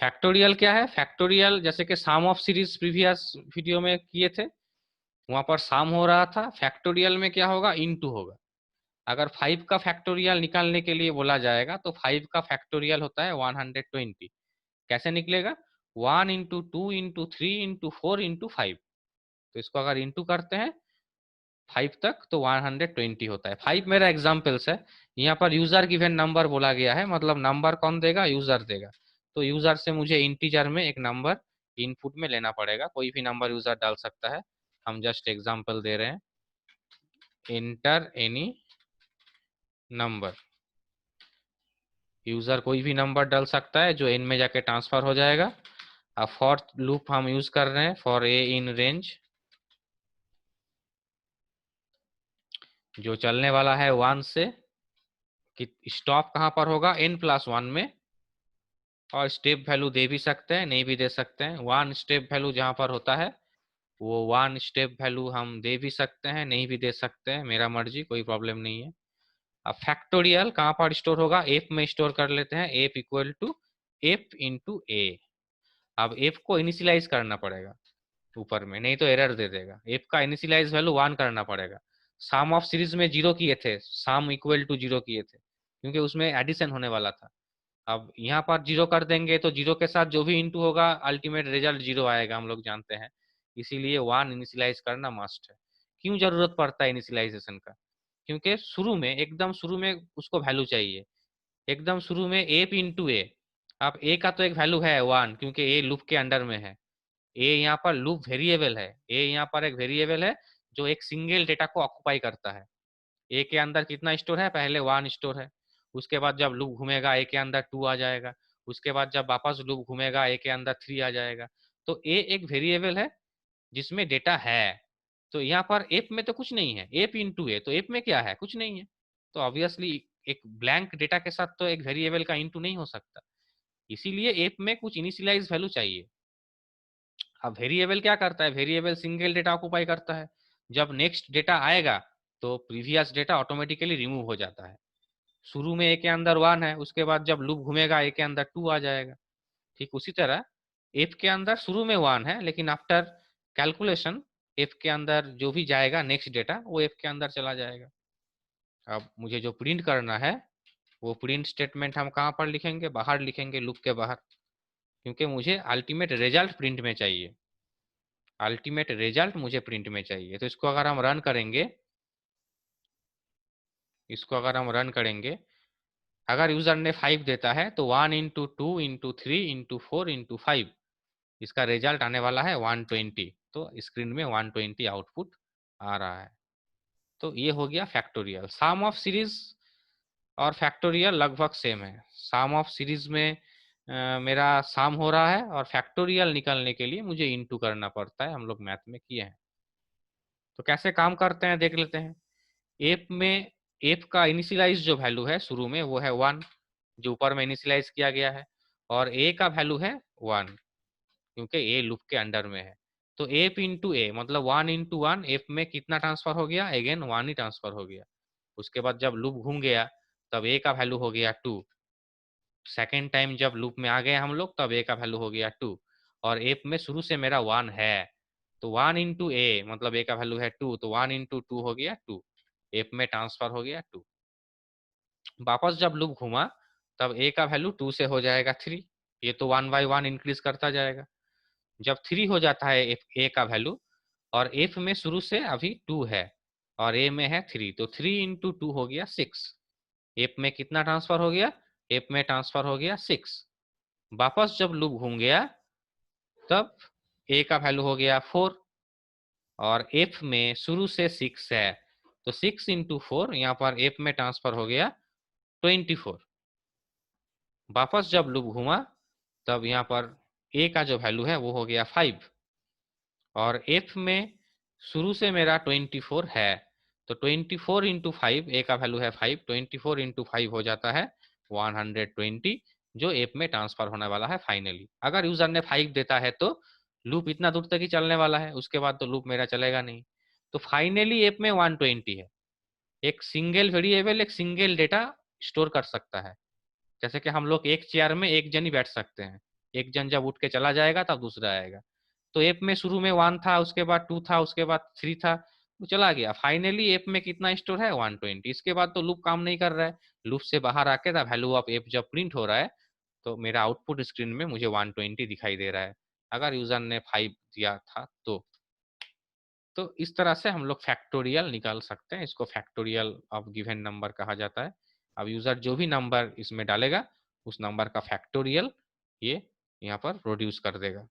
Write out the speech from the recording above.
Factorial क्या है? Factorial जैसे कि सम ऑफ सीरीज प्रीवियस वीडियो में किए थे, वहां पर सम हो रहा था। फैक्टोरियल में क्या होगा? इनटू होगा। अगर 5 का फैक्टोरियल निकालने के लिए बोला जाएगा तो 5 का फैक्टोरियल होता है 120। कैसे निकलेगा? 1 इंटू 2 इंटू 3 इंटू 4 इंटू 5। तो इसको अगर इंटू करते हैं 5 तक तो 120 होता है। 5 मेरा एग्जाम्पल्स है। यहाँ पर यूजर गिवन नंबर बोला गया है, मतलब नंबर कौन देगा? यूजर देगा। तो यूजर से मुझे इंटीजर में एक नंबर इनपुट में लेना पड़ेगा। कोई भी नंबर यूजर डाल सकता है, हम जस्ट एग्जाम्पल दे रहे हैं। इंटर एनी नंबर, यूजर कोई भी नंबर डाल सकता है जो एन में जाके ट्रांसफर हो जाएगा। अब फॉर लूप हम यूज कर रहे हैं, फॉर ए इन रेंज, जो चलने वाला है 1 से, कि स्टॉप कहां पर होगा? n+1 में। और स्टेप वैल्यू दे भी सकते हैं, नहीं भी दे सकते हैं। 1 स्टेप वैल्यू जहां पर होता है वो 1 स्टेप वैल्यू हम दे भी सकते हैं, नहीं भी दे सकते हैं, मेरा मर्जी, कोई प्रॉब्लम नहीं है। अब फैक्टोरियल कहां पर स्टोर होगा? एफ में स्टोर कर लेते हैं। F equal to F into A. अब एफ को इनिशियलाइज करना पड़ेगा ऊपर में, नहीं तो एरर दे देगा। एफ का इनिशियलाइज वैल्यू 1 करना पड़ेगा। सम ऑफ सीरीज में 0 किए थे, सम इक्वल टू 0 किए थे, क्योंकि उसमें एडिशन होने वाला था। अब यहाँ पर 0 कर देंगे तो 0 के साथ जो भी इंटू होगा अल्टीमेट रिजल्ट 0 आएगा, हम लोग जानते हैं। इसीलिए 1 इनिशियलाइज करना मस्ट है। क्यों जरूरत पड़ता है इनिशियलाइजेशन का? क्योंकि शुरू में, एकदम शुरू में उसको वैल्यू चाहिए। एकदम शुरू में एप इंटू ए। अब ए का तो एक वैल्यू है 1, क्योंकि ए लूप के अंडर में है। ए यहाँ पर लूप वेरिएबल है। ए यहाँ पर एक वेरिएबल है जो एक सिंगल डेटा को ऑक्युपाई करता है। ए के अंदर कितना स्टोर है? पहले 1 स्टोर है। उसके बाद जब लूप घूमेगा ए के अंदर 2 आ जाएगा। उसके बाद जब वापस लूप घूमेगा ए के अंदर 3 आ जाएगा। तो ए एक वेरिएबल है जिसमें डेटा है। तो यहाँ पर एप में तो कुछ नहीं है, एप इंटू ए, तो एप में क्या है? कुछ नहीं है। तो ऑब्वियसली एक ब्लैंक डेटा के साथ तो एक वेरिएबल का इंटू नहीं हो सकता। इसीलिए एप में कुछ इनिशियलाइज वैल्यू चाहिए। अब वेरिएबल क्या करता है? वेरिएबल सिंगल डेटा ऑक्युपाई करता है। जब नेक्स्ट डेटा आएगा तो प्रीवियस डेटा ऑटोमेटिकली रिमूव हो जाता है। शुरू में ए के अंदर 1 है, उसके बाद जब लूप घूमेगा ए के अंदर 2 आ जाएगा। ठीक उसी तरह एफ के अंदर शुरू में 1 है, लेकिन आफ्टर कैलकुलेशन एफ के अंदर जो भी जाएगा नेक्स्ट डेटा वो एफ के अंदर चला जाएगा। अब मुझे जो प्रिंट करना है वो प्रिंट स्टेटमेंट हम कहाँ पर लिखेंगे? बाहर लिखेंगे, लूप के बाहर, क्योंकि मुझे अल्टीमेट रिजल्ट प्रिंट में चाहिए। अल्टीमेट रिजल्ट मुझे प्रिंट में चाहिए। तो इसको अगर हम रन करेंगे, इसको अगर हम रन करेंगे, अगर यूजर ने 5 देता है तो 1 इंटू 2 इंटू 3 इंटू 4 इंटू 5, इसका रिजल्ट आने वाला है 120। तो स्क्रीन में 120 आउटपुट आ रहा है। तो ये हो गया फैक्टोरियल। सम ऑफ सीरीज और फैक्टोरियल लगभग सेम है। सम ऑफ सीरीज में मेरा सम हो रहा है, और फैक्टोरियल निकालने के लिए मुझे इंटू करना पड़ता है। हम लोग मैथ में किए हैं। तो कैसे काम करते हैं देख लेते हैं। एफ में, एफ का इनिशियलाइज जो वैल्यू है शुरू में वो है 1, जो ऊपर में इनिशियलाइज किया गया है। और ए का वैल्यू है 1, क्योंकि ए लूप के अंडर में है। तो एफ इंटू ए मतलब 1 इंटू 1, एफ में कितना ट्रांसफर हो गया? अगेन 1 ही ट्रांसफर हो गया। उसके बाद जब लूप घूम गया तब ए का वैल्यू हो गया 2। सेकेंड टाइम जब लूप में आ गए हम लोग तब ए का वैल्यू हो गया 2। और एफ में शुरू से मेरा 1 है, तो 1 इंटू ए मतलब ए का वैल्यू है 2, तो 1 इंटू 2 हो गया 2। एफ में ट्रांसफर हो गया 2। वापस जब लूप घूमा तब ए का वैल्यू 2 से हो जाएगा 3। ये तो 1 बाई 1 इंक्रीज करता जाएगा। जब 3 हो जाता है एफ ए का वैल्यू, और एफ में शुरू से अभी 2 है और ए में है 3, तो 3 इंटू 2 हो गया 6। एफ में कितना ट्रांसफर हो गया? एफ में ट्रांसफर हो गया 6। वापस जब लूप घूम गया तब ए का वैल्यू हो गया 4, और एफ में शुरू से 6 है, तो 6 इंटू 4, यहाँ पर एफ में ट्रांसफर हो गया 24। वापस जब लूप घूमा तब यहाँ पर ए का जो वैल्यू है वो हो गया 5, और एफ में शुरू से मेरा 24 है, तो 24 इंटू 5, ए का वैल्यू है 5, 24 इंटू 5 हो जाता है 120, जो एफ में ट्रांसफर होने वाला है फाइनली। अगर यूजर ने 5 देता है तो लूप इतना दूर तक ही चलने वाला है, उसके बाद तो लूप मेरा चलेगा नहीं। तो फाइनली एफ में 120 है। एक सिंगल वेरिएबल एक सिंगल डेटा स्टोर कर सकता है। जैसे कि हम लोग एक चेयर में एक जन ही बैठ सकते हैं। एक जन जब उठ के चला जाएगा तब दूसरा आएगा। तो एप में शुरू में 1 था, उसके बाद 2 था, उसके बाद 3 था, वो चला गया। फाइनली एप में कितना स्टोर है 120। इसके बाद तो लूप काम नहीं कर रहा है। लूप से बाहर आके द वैल्यू ऑफ एप जब प्रिंट हो रहा है तो मेरा आउटपुट स्क्रीन में मुझे 120 दिखाई दे रहा है, अगर यूजर ने 5 दिया था तो इस तरह से हम लोग फैक्टोरियल निकाल सकते हैं। इसको फैक्टोरियल ऑफ गिवन नंबर कहा जाता है। अब यूजर जो भी नंबर इसमें डालेगा उस नंबर का फैक्टोरियल ये यहाँ पर प्रोड्यूस कर देगा।